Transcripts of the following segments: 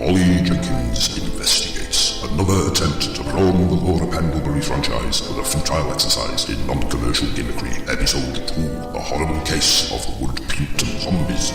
Ollie Jenkins investigates another attempt to prolong the Laura Pendlebury franchise with a futile exercise in non-commercial gimmickry. Episode 2, The Horrible Case of the Wood Putin Zombies.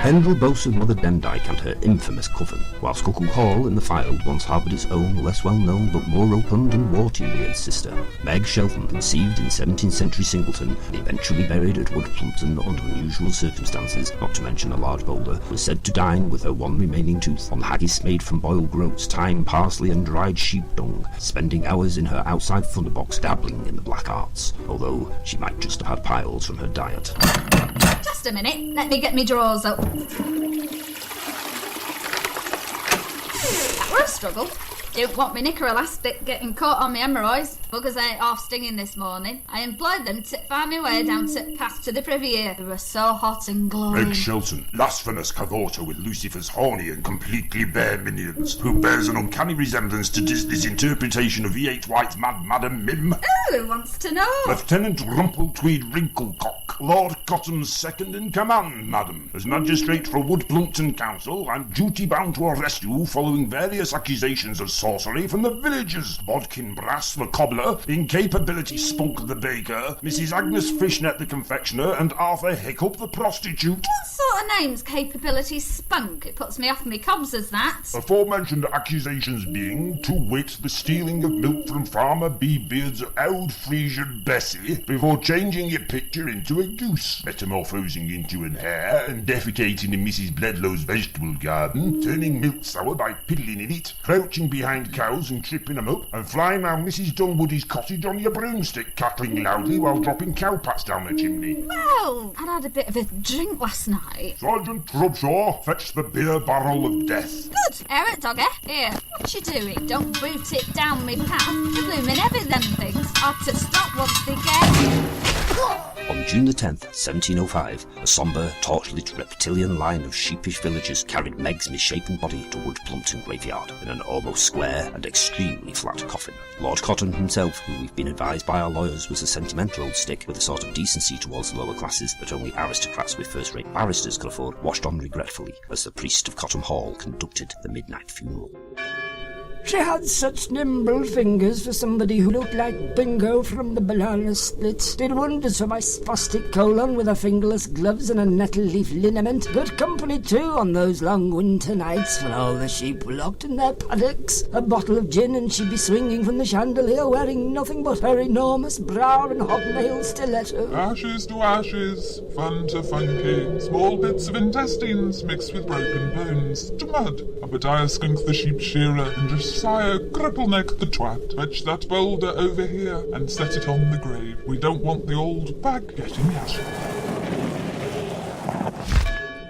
Pendle boasts of Mother Demdike and her infamous coven, whilst Cuckoo Hall in the Fylde once harboured its own, less well-known but more rotund and war-weird sister. Meg Shelton, conceived in 17th century Singleton and eventually buried at Wood Plumpton under unusual circumstances, not to mention a large boulder, was said to dine with her one remaining tooth on haggis made from boiled groats, thyme, parsley and dried sheep dung, spending hours in her outside thunderbox dabbling in the black arts, although she might just have had piles from her diet. Just a minute, let me get me drawers up. That were a struggle. Don't want me knicker elastic getting caught on my hemorrhoids. Buggers ain't half stinging this morning. I employed them to find my way down to pass to the privy ear. They were so hot and glowing. Meg Shelton, blasphemous cavorter with Lucifer's horny and completely bare minions, who bears an uncanny resemblance to Disney's interpretation of E.H. White's Mad Madam Mim. Oh, who wants to know? Lieutenant Rumpeltweed Wrinklecock, Lord Cotham's second-in-command, madam. As magistrate for Wood Plumpton Council, I'm duty-bound to arrest you following various accusations of sorcery from the villagers. Bodkin Brass, the cobbler, Incapability Spunk, the baker, Mrs. Agnes Fishnet, the confectioner, and Arthur Hiccup, the prostitute. What sort of name's Capability Spunk? It puts me off my cobs as that. Aforementioned accusations being, to wit, the stealing of milk from Farmer B. Beard's old Frisian Bessie, before changing your picture into a goose, metamorphosing into an hare, and defecating in Mrs. Bledlow's vegetable garden, turning milk sour by piddling in it, crouching behind cows and tripping them up, and flying round Mrs. Dunwoody's cottage on your broomstick, cackling loudly while dropping cow pats down the chimney. Well, I'd had a bit of a drink last night. Sergeant Trubshaw, fetch the beer barrel of death. Good. Air it, doggy. Here. What you doing? Don't boot it down me path. You're blooming heavy, them things. Ought to stop once they get... On June the 10th, 1705, a sombre, torchlit reptilian line of sheepish villagers carried Meg's misshapen body to Wood Plumpton graveyard in an almost square and extremely flat coffin. Lord Cotton himself, who we've been advised by our lawyers was a sentimental old stick with a sort of decency towards the lower classes that only aristocrats with first-rate barristers could afford, watched on regretfully as the priest of Cotton Hall conducted the midnight funeral. She had such nimble fingers for somebody who looked like Bingo from the banana split. Did wonders for my spastic colon with her fingerless gloves and a nettle leaf liniment. Good company too on those long winter nights when all the sheep were locked in their paddocks. A bottle of gin and she'd be swinging from the chandelier wearing nothing but her enormous bra and hobnail stiletto. Ashes to ashes, fun to funky, small bits of intestines mixed with broken bones, to mud. Obadiah Skunk the sheep shearer and Josiah Crippleneck the twat. Fetch that boulder over here and set it on the grave. We don't want the old bag getting out.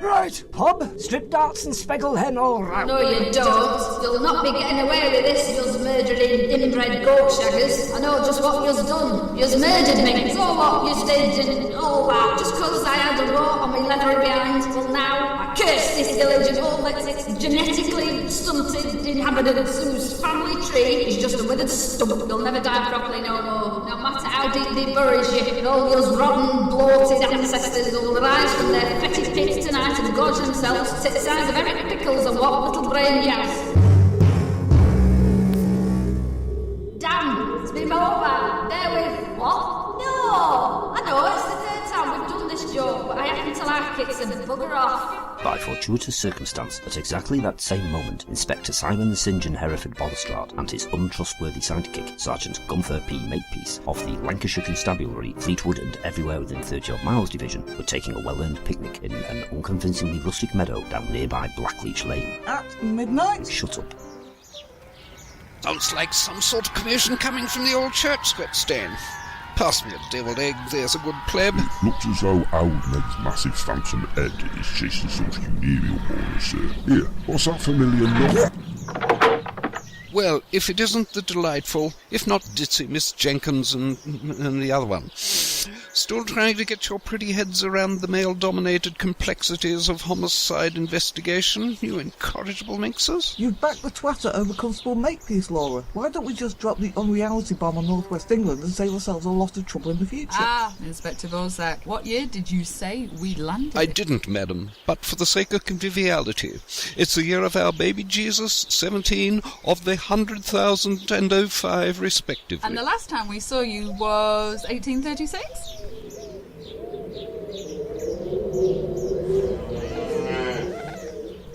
Right, Hob, strip darts and speckled hen all round. No, you don't. You'll not be getting away with this, yous murdering inbred goat shaggers. I know just what yous done. Yous murdered me. So what yous did and all that, just 'cause I had a rope on my leather behind. Well now, I curse this village and all that its genetically stunted inhabitants whose family tree is just a withered stump. You'll never die properly no more. No matter how deep they buries you, and all yous rotten, bloated ancestors will rise from their fetid pits tonight and gorge themselves to the size of Eric Pickles and what little brain he has. Damn, it's been over. There with what? No, I know, it's the third time we've done this joke, but I happen to like it, so bugger off. By fortuitous circumstance, at exactly that same moment, Inspector Simon the St. John Hereford Balustrade and his untrustworthy sidekick, Sergeant Gunther P. Makepeace, of the Lancashire Constabulary, Fleetwood and Everywhere Within 30-odd Miles Division, were taking a well-earned picnic in an unconvincingly rustic meadow down nearby Blackleach Lane. At midnight? Shut up. Sounds like some sort of commotion coming from the old church script stain. Pass me a devilled egg, there's a good pleb. Looks as though old Meg's massive phantom head is chasing some funereal boys, sir. Here, what's that familiar knock? Well, if it isn't the delightful, if not ditzy Miss Jenkins and the other one. Still trying to get your pretty heads around the male-dominated complexities of homicide investigation, you incorrigible minxes? You've backed the twatter over Constable Makepeace, Laura. Why don't we just drop the unreality bomb on North West England and save ourselves a lot of trouble in the future? Inspector Vorsak, what year did you say we landed? I didn't, madam, but for the sake of conviviality. It's the year of our baby Jesus, 17, of the 100,000 and 05, respectively. And the last time we saw you was 1836?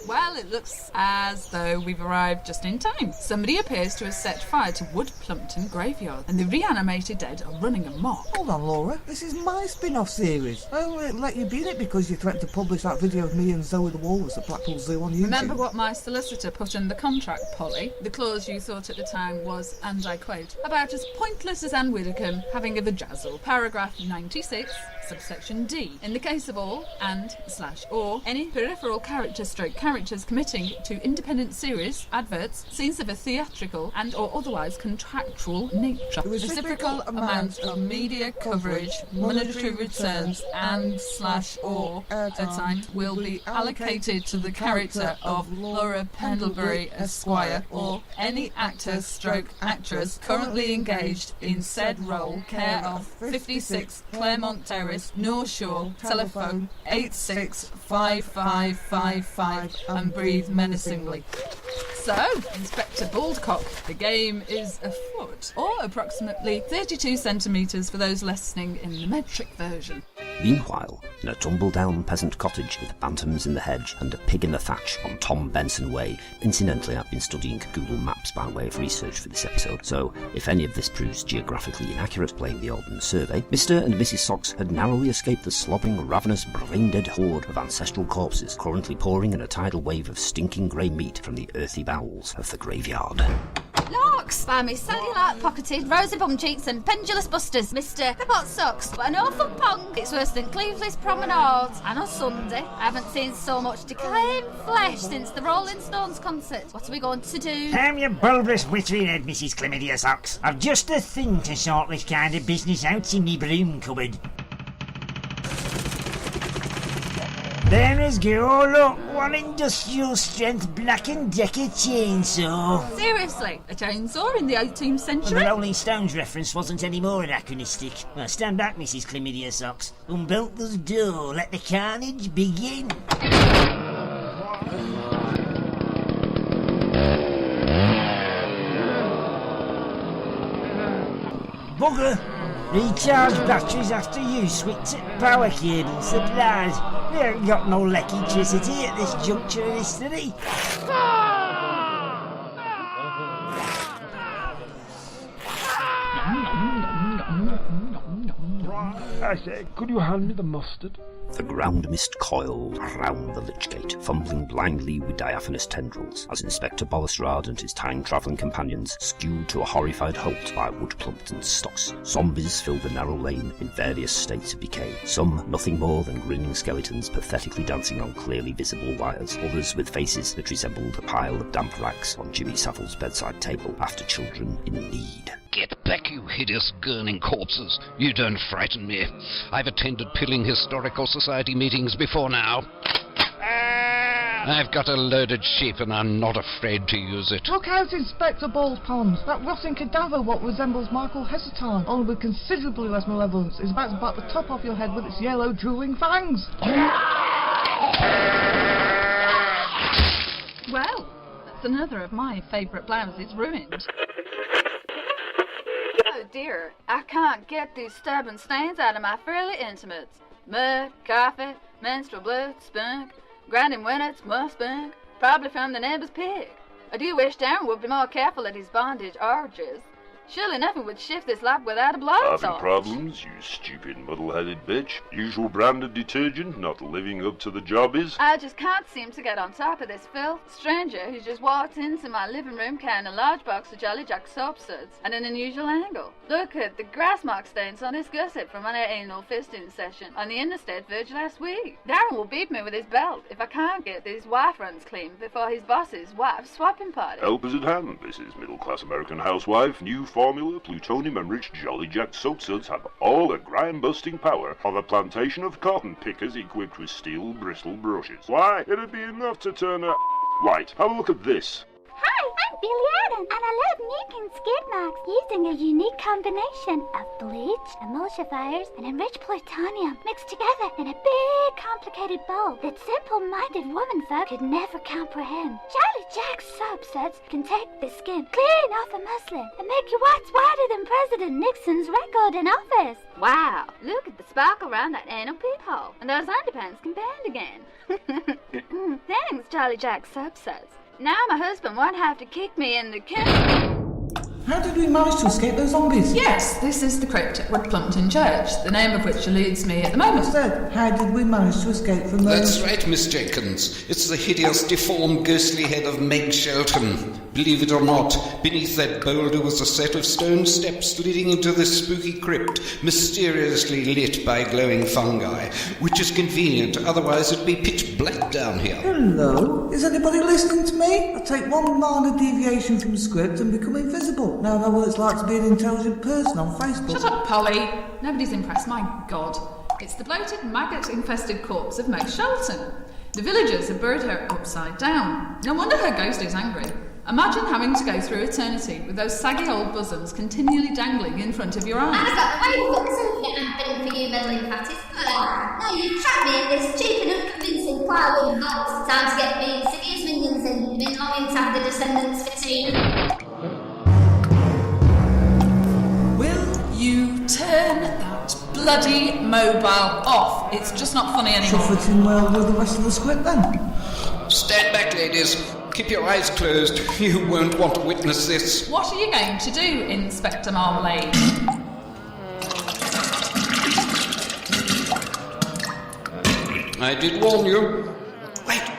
Well, it looks as though we've arrived just in time. Somebody appears to have set fire to Wood Plumpton Graveyard, and the reanimated dead are running amok. Hold on, Laura. This is my spin-off series. I only let you be in it because you threatened to publish that video of me and Zoe the Walrus at Blackpool Zoo on YouTube. Remember what my solicitor put in the contract, Polly? The clause you thought at the time was, and I quote, about as pointless as Anne Widdecombe having a vajazzle. Paragraph 96, subsection D. In the case of all, and/or, any peripheral characters committing to independent series, adverts, scenes of a theatrical and or otherwise contractual nature. Reciprocal amount of media coverage, monetary returns and/or airtime will be allocated to the character of Laura Pendlebury Esquire or any actor stroke actress currently engaged in said role, care of 56 Claremont Terrace, North Shore, telephone 865555 and breathe menacingly. So, Inspector Baldcock, the game is afoot, or approximately 32 centimetres for those listening in the metric version. Meanwhile, in a tumble-down peasant cottage with bantams in the hedge and a pig in the thatch on Tom Benson Way. Incidentally, I've been studying Google Maps by way of research for this episode, so if any of this proves geographically inaccurate, blame the Alden survey. Mr. and Mrs. Socks had narrowly escaped the slobbering, ravenous, brain-dead horde of ancestral corpses currently pouring in a tidal wave of stinking grey meat from the earthy bowels of the graveyard. Locks! By me cellulite-pocketed, rosy bum cheeks and pendulous busters, Mr. Hot Socks. What an awful pong! It's worse than Cleveland's promenade. And on Sunday, I haven't seen so much decaying flesh since the Rolling Stones concert. What are we going to do? Damn your bulbous wittering head, Mrs. Chlamydia Socks. I've just a thing to sort this kind of business out in me broom cupboard. There is go, look, one industrial strength Black & Decker chainsaw. Seriously, a chainsaw in the 18th century? The Rolling Stones reference wasn't any more anachronistic. Well, stand back, Mrs. Chlamydia Socks. Unbolt the door, let the carnage begin. Bugger! Recharge batteries after use, switch at power cable supplies. We ain't got no electricity at this juncture of history. I say, could you hand me the mustard? The ground mist coiled round the lich gate, fumbling blindly with diaphanous tendrils, as Inspector Balustrade and his time-travelling companions skewed to a horrified halt by Wood Plumpton's stocks. Zombies filled the narrow lane in various states of decay, some nothing more than grinning skeletons pathetically dancing on clearly visible wires, others with faces that resembled a pile of damp rags on Jimmy Savile's bedside table after children in need. Get back, you hideous, gurning corpses. You don't frighten me. I've attended Pilling Historical Society meetings before now. I've got a loaded ship and I'm not afraid to use it. Look out, Inspector Baldpond. That rotting cadaver, what resembles Michael Heseltine, only with considerably less malevolence, is about to bite the top off your head with its yellow, drooling fangs. Well, that's another of my favourite blouses ruined. Oh dear, I can't get these stubborn stains out of my fairly intimates. Mud, coffee, menstrual blood, spunk, grinding when it's more spunk, probably from the neighbour's pig. I do wish Darren would be more careful at his bondage orgies. Surely nothing would shift this lap without a blood Having problems, you stupid muddle-headed bitch. Usual brand of detergent not living up to the job is. I just can't seem to get on top of this filth. Stranger who just walked into my living room carrying a large box of Jolly Jack soap suds at an unusual angle. Look at the grass mark stains on his gusset from an anal fisting session on the interstate verge last week. Darren will beat me with his belt if I can't get these wife runs clean before his boss's wife's swapping party. Help is at hand, Mrs. Middle-class American housewife. New formula, plutonium-enriched Jolly Jack soap suds have all the grime-busting power of a plantation of cotton pickers equipped with steel bristle brushes. Why, it'd be enough to turn a white. Have a look at this. Hi, I'm Billy Adam, and I love making skid marks using a unique combination of bleach, emulsifiers, and enriched plutonium mixed together in a big, complicated bowl that simple-minded womanfolk could never comprehend. Jolly Jack's soap suds can take the skin clean off a muslin and make your whites whiter than President Nixon's record in office. Wow, look at the sparkle around that anal peephole, and those underpants can bend again. Thanks, Jolly Jack's soap suds. Now my husband won't have to kick me in the How did we manage to escape those zombies? Yes, this is the crypt at Woodplumpton Church, the name of which eludes me at the moment. Instead, how did we manage to escape from those... That's right, Miss Jenkins. It's the hideous, deformed, ghostly head of Meg Shelton. Believe it or not, beneath that boulder was a set of stone steps leading into this spooky crypt, mysteriously lit by glowing fungi, which is convenient, otherwise it'd be pitch black down here. Hello? Is anybody listening to me? I take one minor deviation from the script and become invisible. Now I know what it's like to be an intelligent person on Facebook. Shut up, Polly. Nobody's impressed, my God. It's the bloated, maggot-infested corpse of Meg Shelton. The villagers have buried her upside down. No wonder her ghost is angry. Imagine having to go through eternity with those saggy old bosoms continually dangling in front of your eyes. I've got the way for something I'm bidding for you meddling fatties. Now you've trapped me in this cheap and unconvincing plywood box. Time to get me insidious minions in. Been longing to have the Descendants for tea. Will you turn that bloody mobile off? It's just not funny anymore. Shall fit in well with the rest of the script then? Stand back, ladies. Keep your eyes closed. You won't want to witness this. What are you going to do, Inspector Marmalade? I did warn you. Wait,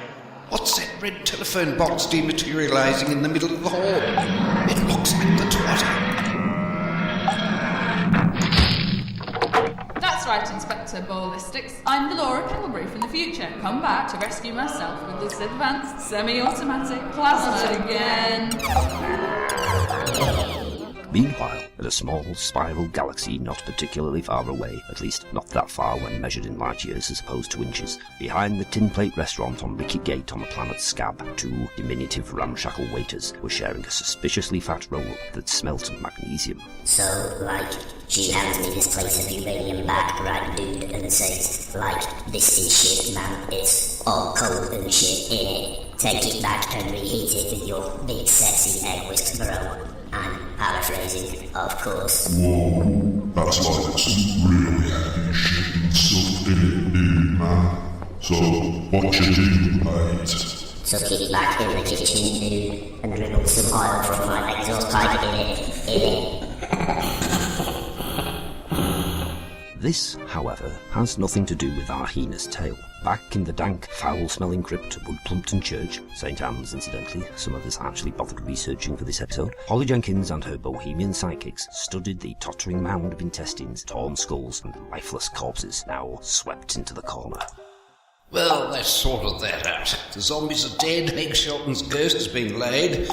what's that red telephone box dematerialising in the middle of the hall? It looks like the twatter. That's right, Inspector Ballistics. I'm the Laura Pendlebury from the future, come back to rescue myself with this advanced semi-automatic plasma again. Meanwhile, at a small spiral galaxy not particularly far away, at least not that far when measured in light years as opposed to inches, behind the Tin Plate restaurant on Ricky Gate on the planet Scab, two diminutive ramshackle waiters were sharing a suspiciously fat roll that smelt of magnesium. So, she hands me this plate of uranium back, right, dude, and says, this is shit, man, it's all cold and shit in it. Take it back and reheat it with your big sexy egg whisk bro. I'm paraphrasing, of course. Whoa, that's like some really heavy shit and stuff in it, dude, man. So, what you do, mate? Took it back in the kitchen, dude, and dribbled some oil from my exhaust pipe in it. This, however, has nothing to do with our heinous tale. Back in the dank, foul-smelling crypt at Woodplumpton Church, St. Anne's incidentally, some of us actually bothered researching for this episode, Holly Jenkins and her bohemian sidekicks studied the tottering mound of intestines, torn skulls, and lifeless corpses now swept into the corner. Well, they've sorted that out. The zombies are dead, Meg Shelton's ghost has been laid,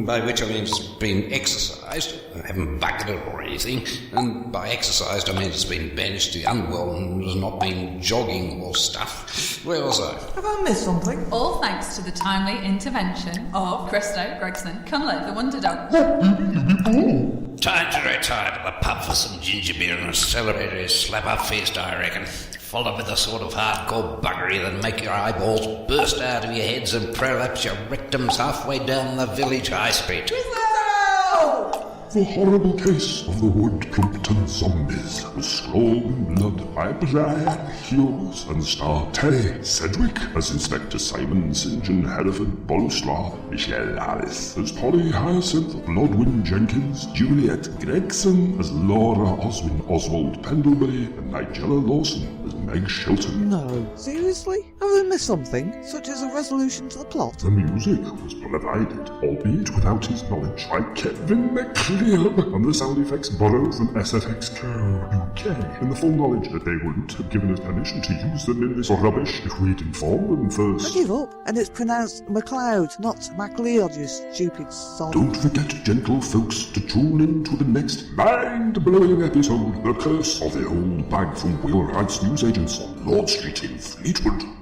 by which I mean it's been exorcised. I haven't bucketed it or anything, and by exorcised I mean it's been banished to the underworld and has not been jogging or stuff. Where was I? Have I missed something? All thanks to the timely intervention of Christo Gregson Cunliffe, the Wonder Dog. Time to retire to the pub for some ginger beer and a celebratory slap-up feast, I reckon. Followed with the sort of hardcore buggery that'll make your eyeballs burst out of your heads and prolapse your rectums halfway down the village high street. The horrible case of the Woodplumpton zombies was scrawled in blood by Brian Hughes and starred Terry Sedgwick as Inspector Simon St. John Hereford Bolstraw, Michelle Harris as Polly Hyacinth Bloodwin Jenkins, Juliet Gregson as Laura Oswin Oswald Pendlebury, and Nigella Lawson as Meg Shelton. No, seriously? Have I missed something, such as a resolution to the plot? The music was provided, albeit without his knowledge, by Kevin McLeod, and the sound effects borrowed from SFX Co. UK, in the full knowledge that they wouldn't have given us permission to use them in this rubbish if we'd informed them I first. give up, and it's pronounced MacLeod, not MacLeod, you stupid son. Don't forget, gentle folks, to tune in to the next mind-blowing episode, The Curse of the Old Bag from Wheelwright's Newsagents on Lord Street in Fleetwood.